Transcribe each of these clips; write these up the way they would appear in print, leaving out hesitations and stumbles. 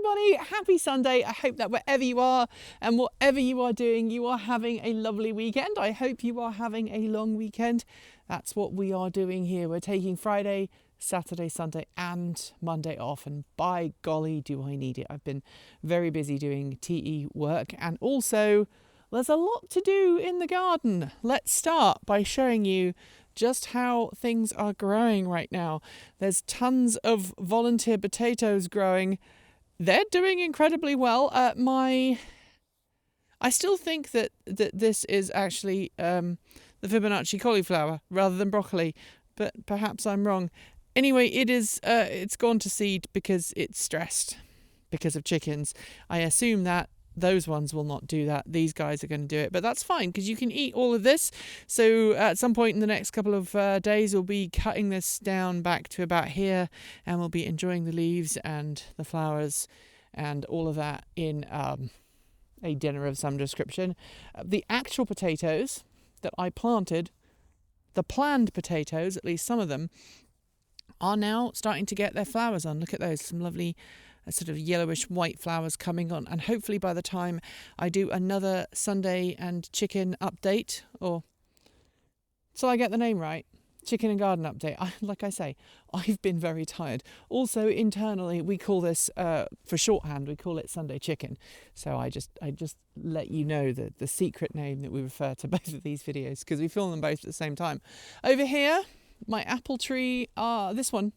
everybody, happy Sunday. I hope that wherever you are and whatever you are doing, you are having a lovely weekend. I hope you are having a long weekend. That's what we are doing here. We're taking Friday, Saturday, Sunday and Monday off, and by golly do I need it. I've been very busy doing TE work, and also there's a lot to do in the garden. Let's start by showing you just how things are growing right now. There's tons of volunteer potatoes growing. They're doing incredibly well. I still think that this is actually the Fibonacci cauliflower rather than broccoli, but perhaps I'm wrong. Anyway, it's gone to seed because it's stressed because of chickens. I assume that those ones will not do that. These guys are going to do it, but that's fine because you can eat all of this. So at some point in the next couple of days, we'll be cutting this down back to about here, and we'll be enjoying the leaves and the flowers and all of that in a dinner of some description. The actual potatoes that I planted, the planned potatoes, at least some of them, are now starting to get their flowers on. Look at those, some lovely sort of yellowish white flowers coming on, and hopefully by the time I do another Sunday and chicken update, or shall I get the name right? Chicken and garden update. Like I say, I've been very tired. Also internally we call this for shorthand we call it Sunday chicken. So I just let you know the secret name that we refer to both of these videos because we film them both at the same time. Over here, my apple tree, this one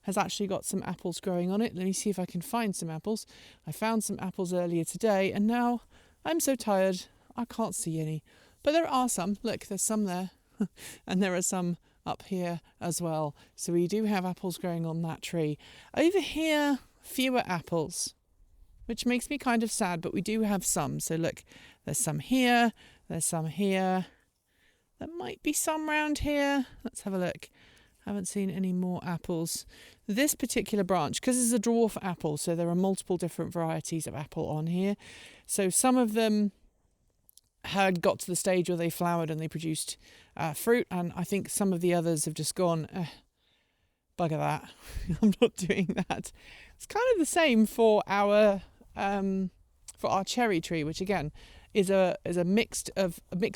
has actually got some apples growing on it. Let me see if I can find some apples. I found some apples earlier today, and now I'm so tired I can't see any. But there are some. Look, there's some there. And there are some up here as well. So we do have apples growing on that tree. Over here, fewer apples, which makes me kind of sad, but we do have some. So look, there's some here, there's some here. There might be some round here. Let's have a look. Haven't seen any more apples. This particular branch, because it's a dwarf apple, so there are multiple different varieties of apple on here. So some of them had got to the stage where they flowered and they produced fruit, and I think some of the others have just gone, bugger that, I'm not doing that. It's kind of the same for our cherry tree, which again is a mixed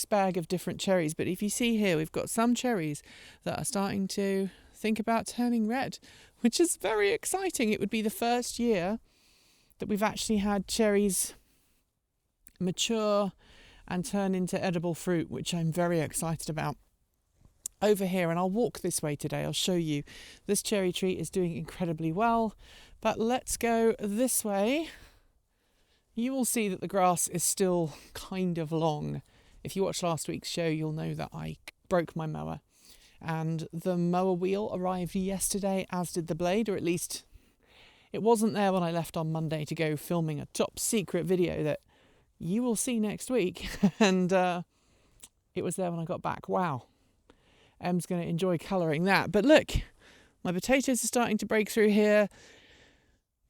bag of different cherries. But if you see here, we've got some cherries that are starting to think about turning red, which is very exciting. It would be the first year that we've actually had cherries mature and turn into edible fruit, which I'm very excited about. Over here, and I'll walk this way today, I'll show you, this cherry tree is doing incredibly well. But let's go this way. You will see that the grass is still kind of long. If you watched last week's show, you'll know that I broke my mower. And the mower wheel arrived yesterday, as did the blade, or at least it wasn't there when I left on Monday to go filming a top secret video that you will see next week. And it was there when I got back. Wow. Em's going to enjoy colouring that. But look, my potatoes are starting to break through here.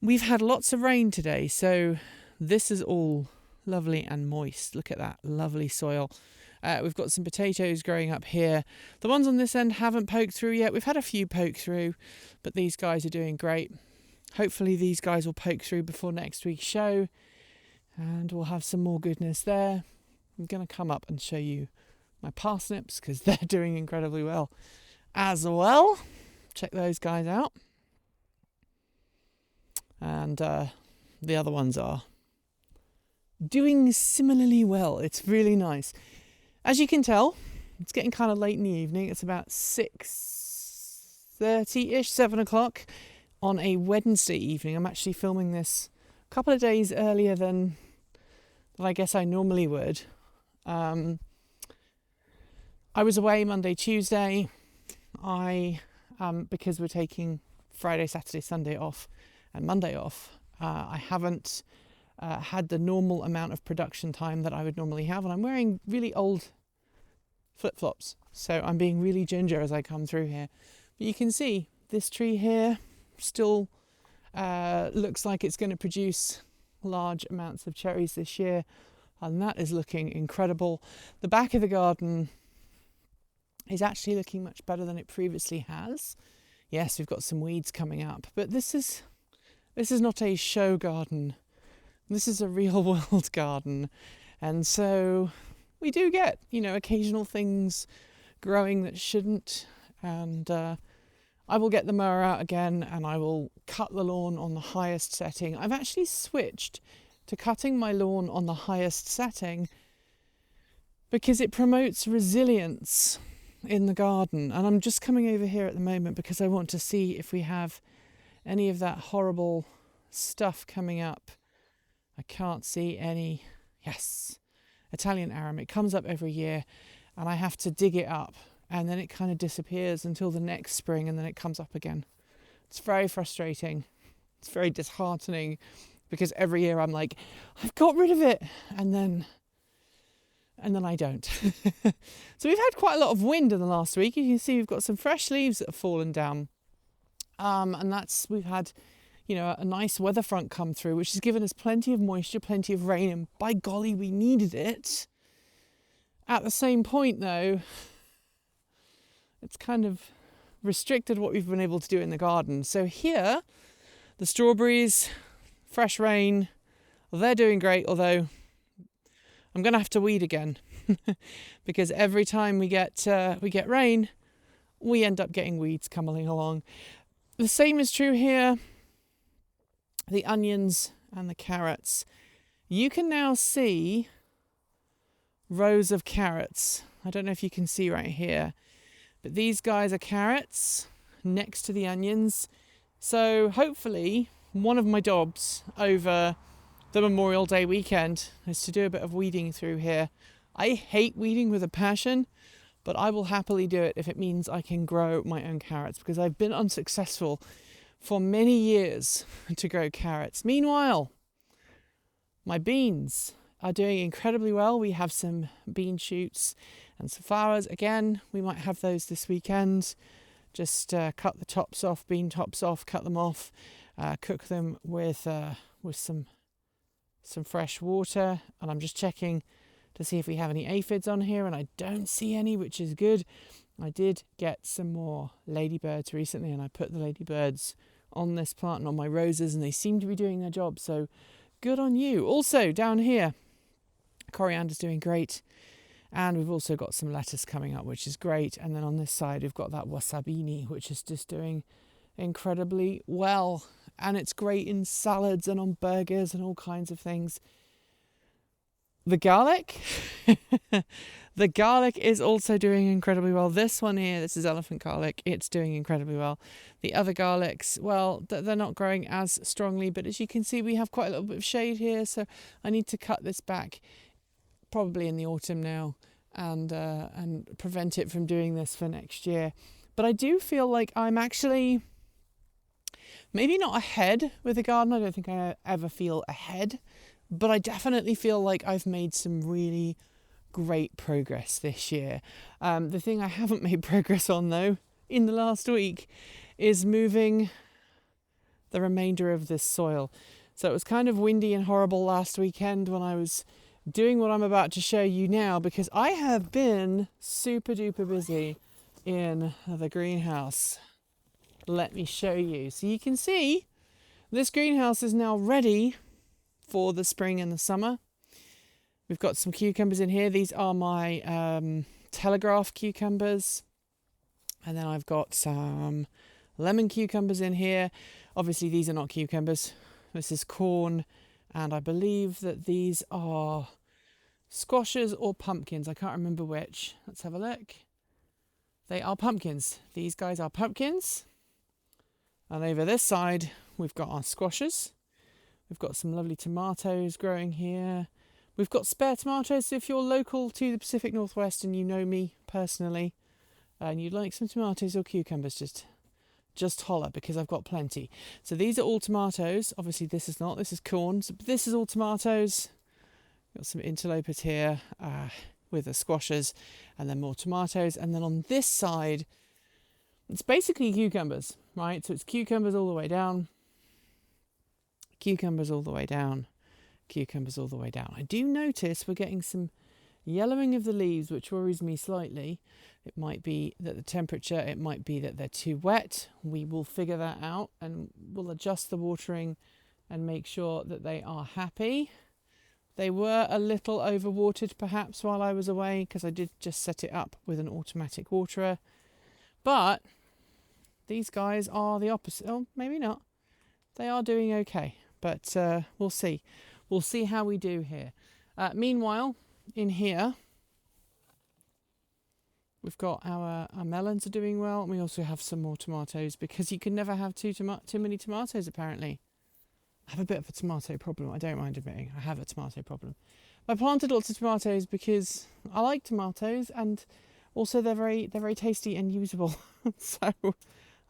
We've had lots of rain today, so this is all lovely and moist. Look at that lovely soil. We've got some potatoes growing up here. The ones on this end haven't poked through yet. We've had a few poke through, but these guys are doing great. Hopefully these guys will poke through before next week's show, and we'll have some more goodness there. I'm going to come up and show you my parsnips because they're doing incredibly well as well. Check those guys out. And the other ones are doing similarly well. It's really nice. As you can tell, it's getting kind of late in the evening. It's about 6:30ish, 7 o'clock on a Wednesday evening. I'm actually filming this a couple of days earlier than I guess I normally would. I was away Monday, Tuesday. Because we're taking Friday, Saturday, Sunday off and Monday off, I haven't had the normal amount of production time that I would normally have, and I'm wearing really old flip-flops, so I'm being really ginger as I come through here. But you can see this tree here still looks like it's going to produce large amounts of cherries this year, and that is looking incredible. The back of the garden is actually looking much better than it previously has. Yes, we've got some weeds coming up, but this is This is not a show garden. This is a real world garden. And so we do get, occasional things growing that shouldn't. And I will get the mower out again and I will cut the lawn on the highest setting. I've actually switched to cutting my lawn on the highest setting because it promotes resilience in the garden. And I'm just coming over here at the moment because I want to see if we have any of that horrible stuff coming up. I can't see any. Yes, Italian arum. It comes up every year and I have to dig it up and then it kind of disappears until the next spring and then it comes up again. It's very frustrating. It's very disheartening because every year I'm like, I've got rid of it, and then I don't. So we've had quite a lot of wind in the last week. You can see we've got some fresh leaves that have fallen down. And we've had, a nice weather front come through, which has given us plenty of moisture, plenty of rain, and by golly, we needed it. At the same point, though, it's kind of restricted what we've been able to do in the garden. So here, the strawberries, fresh rain, they're doing great, although I'm going to have to weed again because every time we get rain, we end up getting weeds coming along. The same is true here. The onions and the carrots. You can now see rows of carrots. I don't know if you can see right here, but these guys are carrots next to the onions. So hopefully one of my jobs over the Memorial Day weekend is to do a bit of weeding through here. I hate weeding with a passion, but I will happily do it if it means I can grow my own carrots, because I've been unsuccessful for many years to grow carrots. Meanwhile, my beans are doing incredibly well. We have some bean shoots and some flowers. Again, we might have those this weekend. Just cut the tops off, bean tops off, cut them off, cook them with some fresh water. And I'm just checking to see if we have any aphids on here, and I don't see any, which is good. I did get some more ladybirds recently, and I put the ladybirds on this plant and on my roses, and they seem to be doing their job, so good on you. Also down here, coriander's doing great, and we've also got some lettuce coming up, which is great. And then on this side we've got that wasabini, which is just doing incredibly well, and it's great in salads and on burgers and all kinds of things. The garlic the garlic is also doing incredibly well. This one here, this is elephant garlic, it's doing incredibly well. The other garlics, well, they're not growing as strongly, but as you can see, we have quite a little bit of shade here, so I need to cut this back probably in the autumn now and prevent it from doing this for next year. But I do feel like I'm actually maybe not ahead with the garden. I don't think I ever feel ahead, but I definitely feel like I've made some really great progress this year. The thing I haven't made progress on, though, in the last week is moving the remainder of this soil. So it was kind of windy and horrible last weekend when I was doing what I'm about to show you now, because I have been super duper busy in the greenhouse. Let me show you. So you can see this greenhouse is now ready for the spring and the summer. We've got some cucumbers in here. These are my Telegraph cucumbers. And then I've got some lemon cucumbers in here. Obviously these are not cucumbers. This is corn. And I believe that these are squashes or pumpkins. I can't remember which. Let's have a look. They are pumpkins. These guys are pumpkins. And over this side, we've got our squashes. We've got some lovely tomatoes growing here. We've got spare tomatoes. So if you're local to the Pacific Northwest and you know me personally and you'd like some tomatoes or cucumbers, just holler, because I've got plenty. So these are all tomatoes. Obviously this is not. This is corn. So this is all tomatoes. Got some interlopers here with the squashes, and then more tomatoes. And then on this side, it's basically cucumbers, right? So it's cucumbers all the way down. Cucumbers all the way down. Cucumbers all the way down. I do notice we're getting some yellowing of the leaves, which worries me slightly. It might be that the temperature, it might be that they're too wet. We will figure that out and we'll adjust the watering and make sure that they are happy. They were a little overwatered perhaps while I was away because I did just set it up with an automatic waterer. But these guys are the opposite. Oh, maybe not. They are doing okay, but we'll see. We'll see how we do here. Meanwhile, in here, we've got our melons are doing well. And we also have some more tomatoes because you can never have too many tomatoes, apparently. I have a bit of a tomato problem. I don't mind admitting I have a tomato problem. I planted lots of tomatoes because I like tomatoes and also they're very tasty and usable. So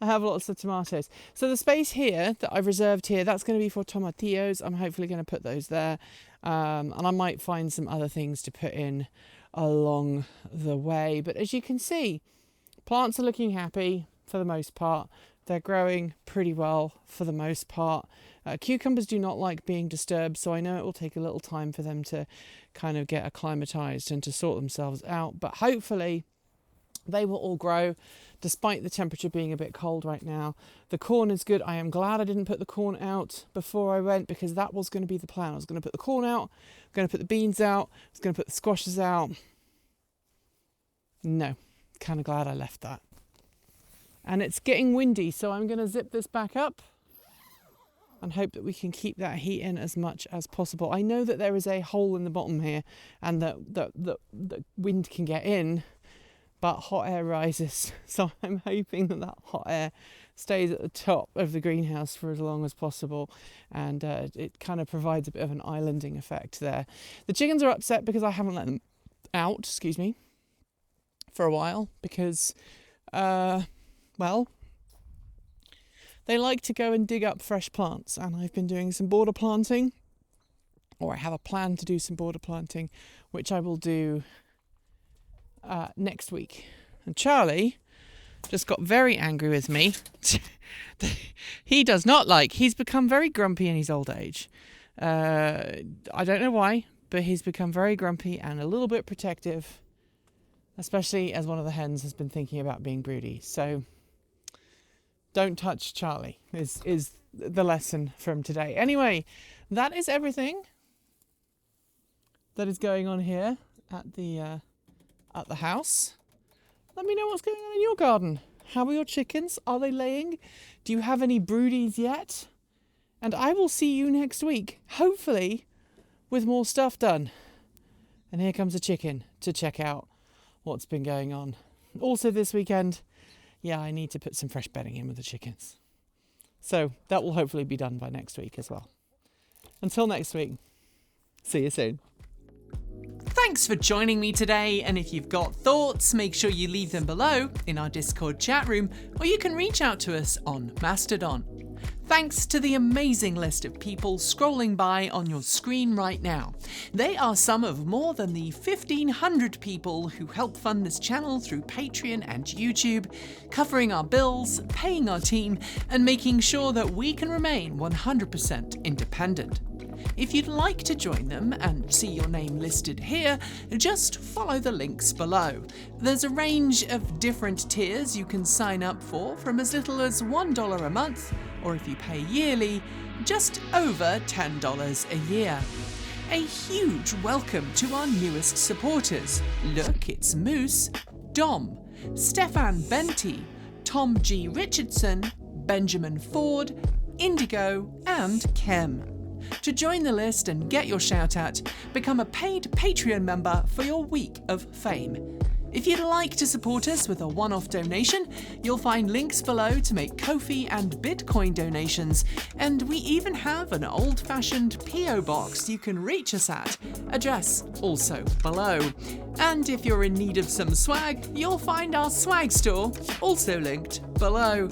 I have lots of tomatoes. So the space here that I've reserved here, that's going to be for tomatillos. I'm hopefully going to put those there. And I might find some other things to put in along the way. But as you can see, plants are looking happy for the most part. They're growing pretty well for the most part. Cucumbers do not like being disturbed, so I know it will take a little time for them to kind of get acclimatized and to sort themselves out. But hopefully they will all grow despite the temperature being a bit cold right now. The corn is good. I am glad I didn't put the corn out before I went because that was going to be the plan. I was going to put the corn out, going to put the beans out, I was going to put the squashes out. No, kind of glad I left that. And it's getting windy, so I'm going to zip this back up and hope that we can keep that heat in as much as possible. I know that there is a hole in the bottom here and that the wind can get in, but hot air rises. So I'm hoping that hot air stays at the top of the greenhouse for as long as possible. And it kind of provides a bit of an islanding effect there. The chickens are upset because I haven't let them out, for a while because, they like to go and dig up fresh plants, and I've been doing some border planting, or I have a plan to do some border planting, which I will do next week. And Charlie just got very angry with me. He's become very grumpy in his old age. I don't know why, but he's become very grumpy and a little bit protective, especially as one of the hens has been thinking about being broody. So don't touch Charlie is the lesson from today. Anyway, that is everything that is going on here at the house. Let me know what's going on in your garden. How are your chickens? Are they laying? Do you have any broodies yet? And I will see you next week, hopefully with more stuff done. And here comes a chicken to check out what's been going on. Also this weekend, I need to put some fresh bedding in with the chickens. So that will hopefully be done by next week as well. Until next week, see you soon. Thanks for joining me today, and if you've got thoughts, make sure you leave them below in our Discord chat room, or you can reach out to us on Mastodon. Thanks to the amazing list of people scrolling by on your screen right now. They are some of more than the 1,500 people who help fund this channel through Patreon and YouTube, covering our bills, paying our team, and making sure that we can remain 100% independent. If you'd like to join them and see your name listed here, just follow the links below. There's a range of different tiers you can sign up for, from as little as $1 a month, or if you pay yearly, just over $10 a year. A huge welcome to our newest supporters. Look, it's Moose, Dom, Stefan Benti, Tom G. Richardson, Benjamin Ford, Indigo, and Kem. To join the list and get your shout out, become a paid Patreon member for your week of fame. If you'd like to support us with a one-off donation, you'll find links below to make Ko-fi and Bitcoin donations, and we even have an old-fashioned P.O. box you can reach us at, address also below. And if you're in need of some swag, you'll find our swag store, also linked below.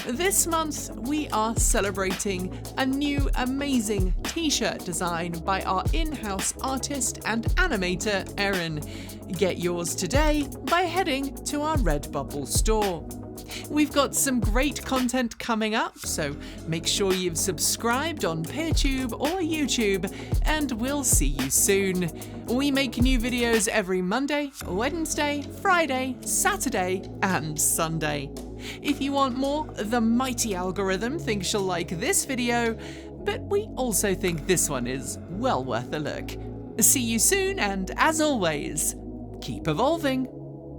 This month, we are celebrating a new amazing t-shirt design by our in-house artist and animator, Erin. Get yours today by heading to our Redbubble store. We've got some great content coming up, so make sure you've subscribed on PeerTube or YouTube, and we'll see you soon. We make new videos every Monday, Wednesday, Friday, Saturday, and Sunday. If you want more, the mighty algorithm thinks you'll like this video, but we also think this one is well worth a look. See you soon, and as always, keep evolving.